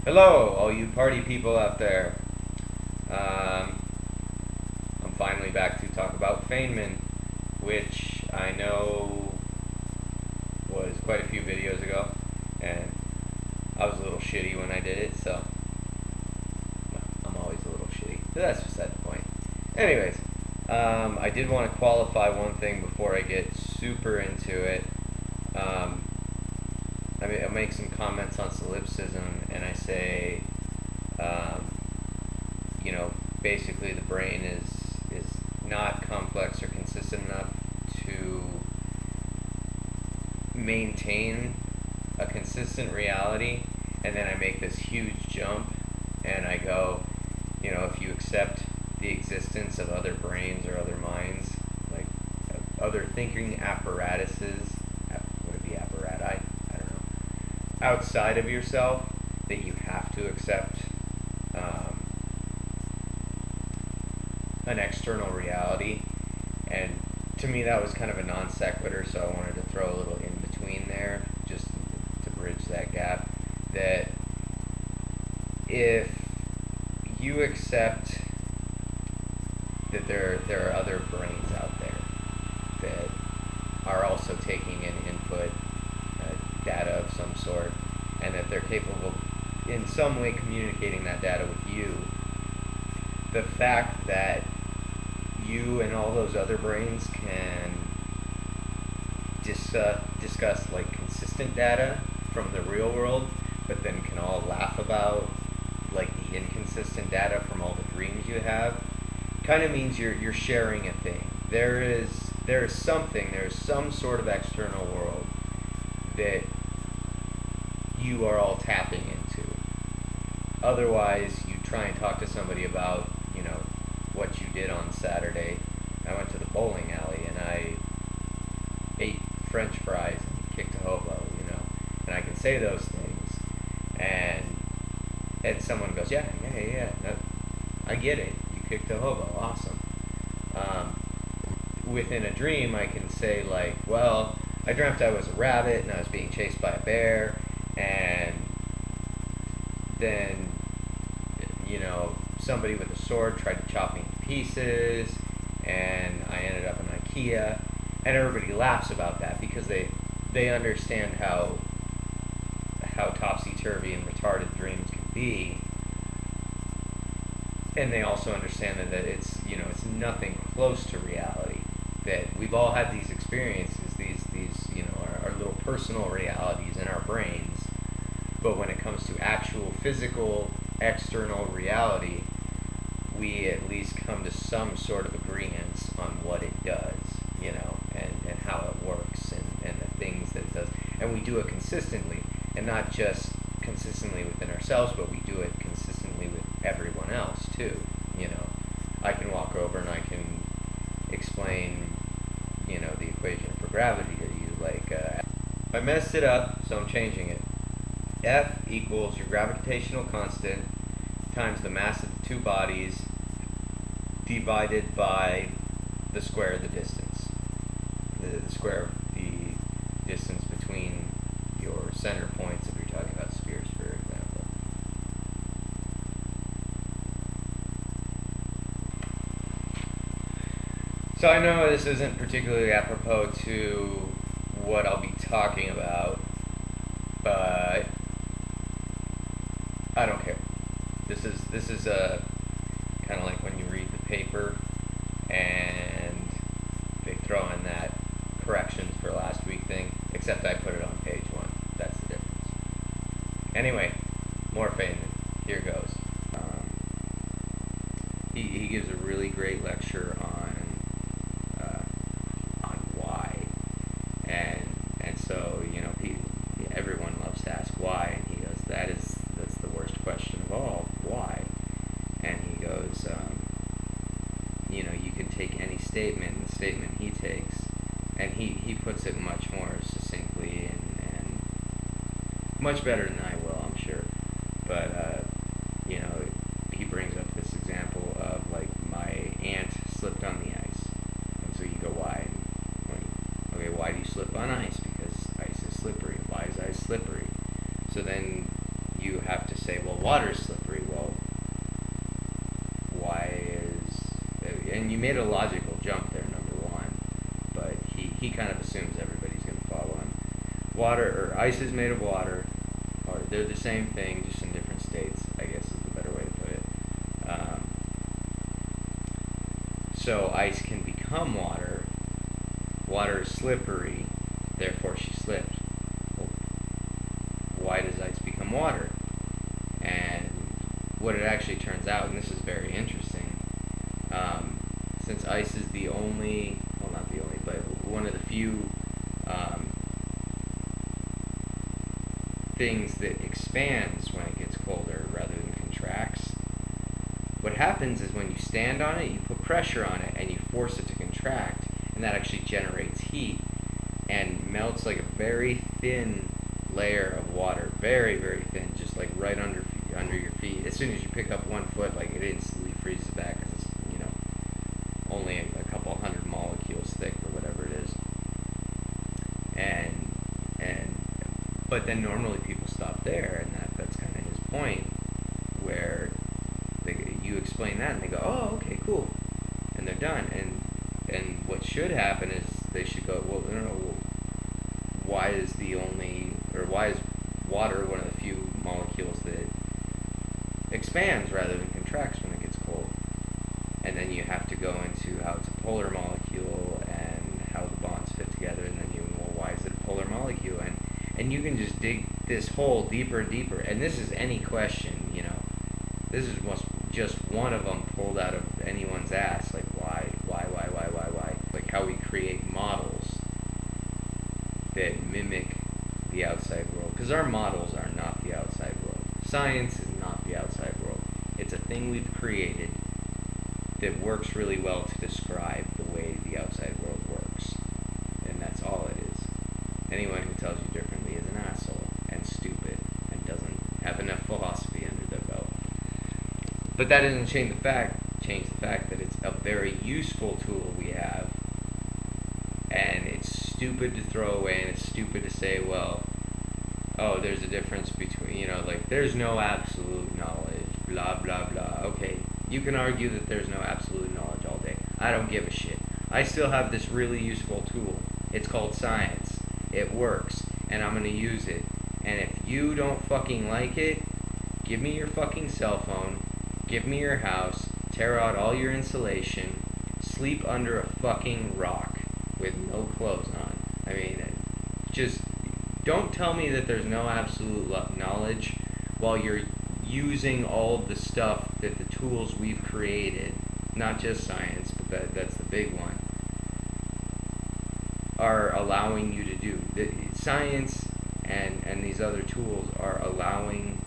Hello, all you party people out there. Um, I'm finally back to talk about Feynman, which I know was quite a few videos ago, and I was a little shitty when I did it, so well, I'm always a little shitty, but that's beside the point. Anyways, I did want to qualify one thing before I get super into it. Um, I make some comments on solipsism, and I say, um, you know, basically the brain is not complex or consistent enough to maintain a consistent reality, and then I make this huge jump and I go, if you accept the existence of other brains or other minds, like other thinking apparatuses, would it be apparati? I don't know, outside of yourself, that you have to accept um, an external reality. And to me, that was kind of a non sequitur, so I wanted to throw a little in between there just to bridge that gap. That if you accept that there are other brains out there that are also taking in input, data of some sort, and that they're capable in some way communicating that data with you, the fact that you and all those other brains can discuss like consistent data from the real world, but then can all laugh about like the inconsistent data from all the dreams you have, kind of means you're sharing a thing. There is some sort of external world that you are all tapping into. Otherwise, you try and talk to somebody about, what you did on Saturday. I went to the bowling alley and I ate French fries and kicked a hobo, and I can say those things, and someone goes, yeah, no, I get it. You kicked a hobo, awesome. Um, Within a dream, I can say like, well, I dreamt I was a rabbit and I was being chased by a bear, and then somebody with a sword tried to chop me to pieces, and I ended up in IKEA, and everybody laughs about that because they understand how topsy-turvy and retarded dreams can be, and they also understand that it's nothing close to reality. That we've all had these experiences, these our little personal realities in our brains, but when it comes to actual physical external reality, we at least come to some sort of agreement on what it does, and how it works, and the things that it does. And we do it consistently, and not just consistently within ourselves, but we do it consistently with everyone else too. I can walk over and I can explain, the equation for gravity to you. Like, I messed it up, so I'm changing it. F equals your gravitational constant times the mass of the two bodies divided by the square of the distance. The square of the distance between your center points, if you're talking about spheres, for example. So I know this isn't particularly apropos to what I'll be talking about, but I don't care. This is a kind of like when you read the paper and they throw in that corrections for last week thing, except I put it on page 1. That's the difference. Anyway, more Feynman. Here goes. He gives a really great lecture on why, and so everyone loves to ask why, and he goes, that's the worst question of all, why? And he goes, you can take any statement, and the statement he takes, and he puts it much more succinctly and much better than I will, I'm sure. But he brings up this example of like my aunt slipped on the ice, and so you go, why? Okay, why do you slip on ice? Because ice is slippery. Why is ice slippery? So then you have to say, well, water's slippery. Well, why is... And you made a logical jump there, number one, but he kind of assumes everybody's going to follow him. Water, or ice is made of water, or they're the same thing, just in different states, I guess is the better way to put it. So ice can become water. Water is slippery, therefore she slipped. Well, why does ice become water? And what it actually turns out, and this is very interesting, since ice is the only, well, not the only, but one of the few things that expands when it gets colder rather than contracts, what happens is when you stand on it, you put pressure on it and you force it to contract, and that actually generates heat and melts like a very thin layer of water, very, very thin, just like right under your feet. As soon as you pick up 1 foot, like it instantly freezes back because it's, only a couple hundred molecules thick or whatever it is. But then normally people stop there, and that's kind of his point, where you explain that and they go, oh, okay, cool, and they're done. And what should happen is they should go, well, no, why is water one of the few molecules that expands rather than contracts when it gets cold? And then you have to go into how it's a polar molecule and how the bonds fit together, and then why is it a polar molecule? And you can just dig this hole deeper and deeper, and this is any question, this is just one of them pulled out of anyone's ass, like why, like how we create models that mimic the outside world, because our models are not the outside world. Science is not the outside world. It's a thing we've created that works really well to describe the way the outside world works, and that's all it is. Anyone who tells you differently is an asshole and stupid and doesn't have enough philosophy under their belt. But that doesn't change the fact that it's a very useful tool we have, and it's stupid to throw away, and it's stupid to say, well, oh, there's a difference between, like, there's no absolute knowledge, blah, blah, blah. Okay, you can argue that there's no absolute knowledge all day. I don't give a shit. I still have this really useful tool. It's called science. It works, and I'm going to use it. And if you don't fucking like it, give me your fucking cell phone, give me your house, tear out all your insulation, sleep under a fucking rock with no clothes on. I mean, just don't tell me that there's no absolute knowledge while you're using all of the stuff that the tools we've created, not just science, but that's the big one, are allowing you to do. Science and these other tools are allowing,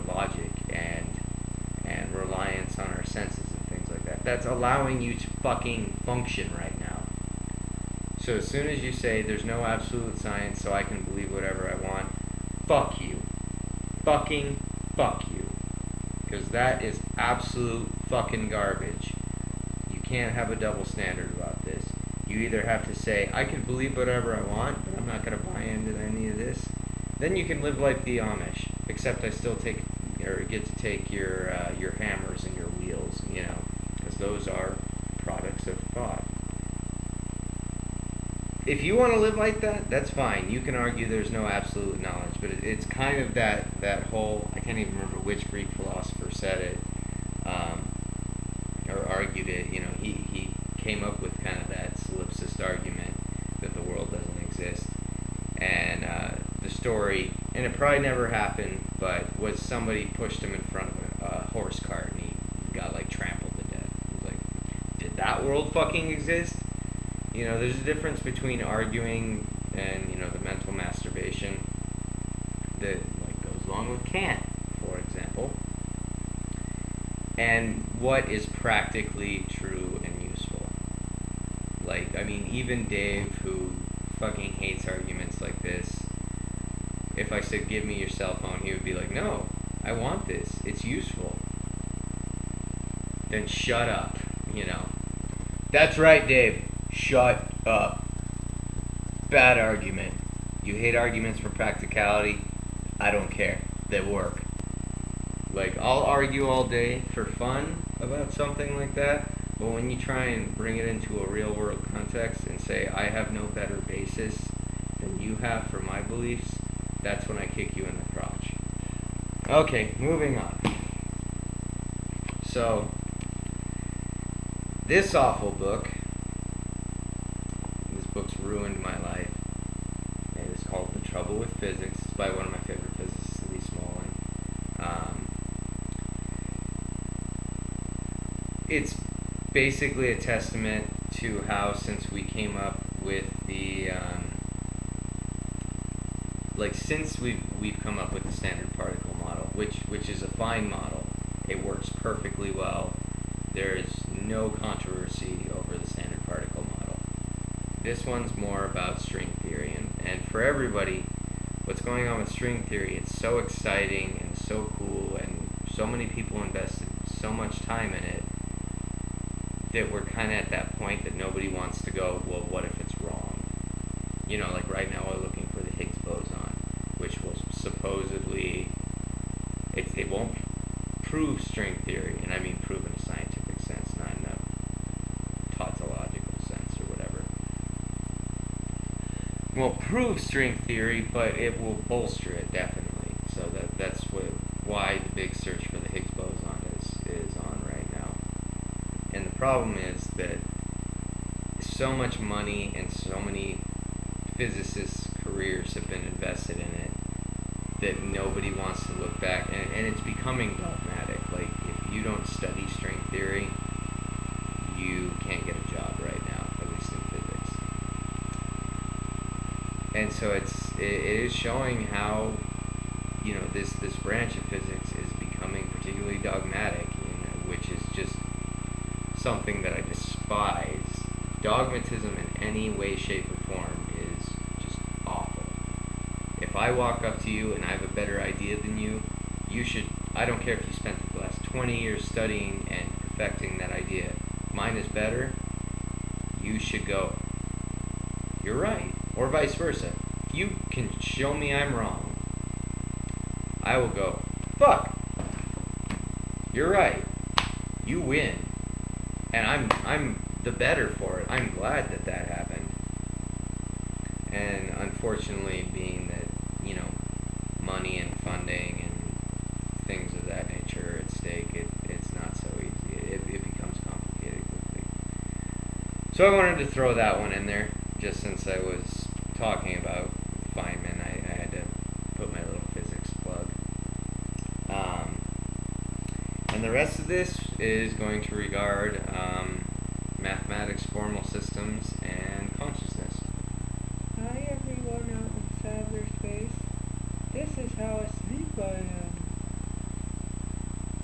logic and reliance on our senses and things like that. That's allowing you to fucking function right now. So as soon as you say there's no absolute science so I can believe whatever I want, fuck you. Fucking fuck you. Because that is absolute fucking garbage. You can't have a double standard about this. You either have to say, I can believe whatever I want, but I'm not going to buy into any of this. Then you can live like the Amish, except I still get to take your hammers and your wheels, because those are products of thought. If you want to live like that, that's fine. You can argue there's no absolute knowledge, but it's kind of that whole, I can't even remember which Greek philosopher said it, or argued it. He came up with kind of that solipsist argument that the world doesn't exist. And the story, and it probably never happened, but was somebody pushed him in front of a horse cart and he got like trampled to death. He was like, did that world fucking exist? There's a difference between arguing and, the mental masturbation that like goes along with Kant, for example, and what is practically true and useful. Like, I mean, even Dave, who fucking hates arguments like this, if I said, give me your cell phone, he would be like, no, I want this. It's useful. Then shut up, That's right, Dave. Shut up. Bad argument. You hate arguments for practicality? I don't care. They work. Like, I'll argue all day for fun about something like that, but when you try and bring it into a real world context and say, I have no better basis than you have for my beliefs, that's when I kick you in the crotch. Okay, moving on. So, this awful book, this book's ruined my life. It is called The Trouble with Physics. It's by one of my favorite physicists, Lee Smolin. It's basically a testament to how, since we came up with the since we've come up with the standard particle model, which is a fine model. It works perfectly well. There is no controversy over the standard particle model. This one's more about string theory, and for everybody, what's going on with string theory, it's so exciting and so cool, and so many people invested so much time in it that we're kind of at that point that nobody wants to go, well, what if it's wrong? You know, like right now we're looking for the Higgs boson, which will supposedly, it won't prove string theory, and I mean prove in a scientific sense, not in a tautological sense or whatever. It won't prove string theory, but it will bolster it, definitely. So that's why the big search for the Higgs boson is on right now. And the problem is that so much money and so many physicists' careers have been invested in it that nobody wants to look back, and it's becoming dogmatic. Like, if you don't study string theory, you can't get a job right now, at least in physics. And so it is showing how, you know, this branch of physics is becoming particularly dogmatic, you know, which is just something that I despise. Dogmatism in any way, shape, or form is just awful. If I walk up to you and I have a better idea than you, you should, I don't care if you spent the last 20 years studying and perfecting that idea, mine is better, you should go, you're right, or vice versa. If you can show me I'm wrong, I will go, fuck, you're right, you win. And I'm the better for it. I'm glad that happened. And unfortunately, being that, you know, money and funding and things of that nature are at stake, it's not so easy. It becomes complicated quickly. So I wanted to throw that one in there, just since I was talking about Feynman. I had to put my little physics plug. And the rest of this is going to regard mathematics, formal systems, and consciousness. Hi everyone out in cyberspace. This is how asleep I am.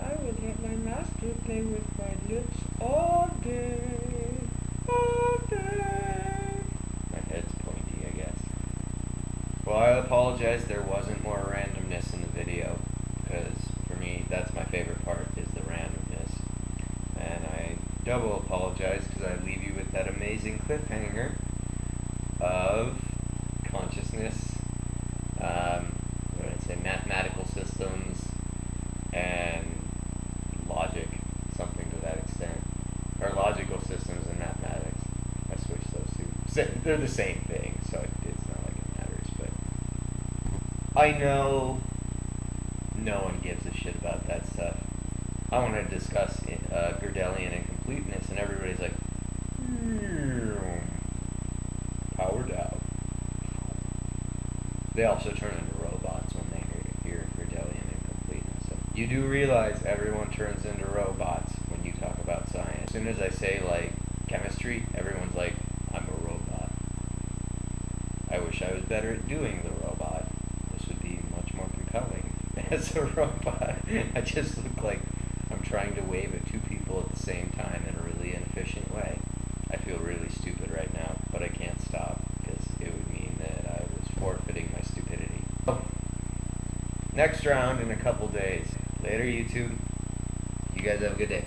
I would let my master play with my lips all day. All day. My head's pointy, I guess. Well, I apologize there wasn't more randomness in the video, because for me, that's my favorite part, is the randomness. And I double apologize because I leave you with that amazing cliffhanger of consciousness, what did I say, mathematical systems, and logic, something to that extent. Or logical systems and mathematics. I switched those two. They're the same thing, so it's not like it matters, but I know no one gives a shit about that stuff. I want to discuss Godelian incompleteness, and everybody's like, powered out. They also turn into robots when they hear Godelian incompleteness. So you do realize everyone turns into robots when you talk about science. As soon as I say, like, chemistry, everyone's like, I'm a robot. I wish I was better at doing the robot. This would be much more compelling as a robot. I just look like I'm trying to wave at two people at the same time in a really inefficient way. I feel really stupid right now, but I can't stop, because it would mean that I was forfeiting my stupidity. Next round in a couple days. Later, YouTube. You guys have a good day.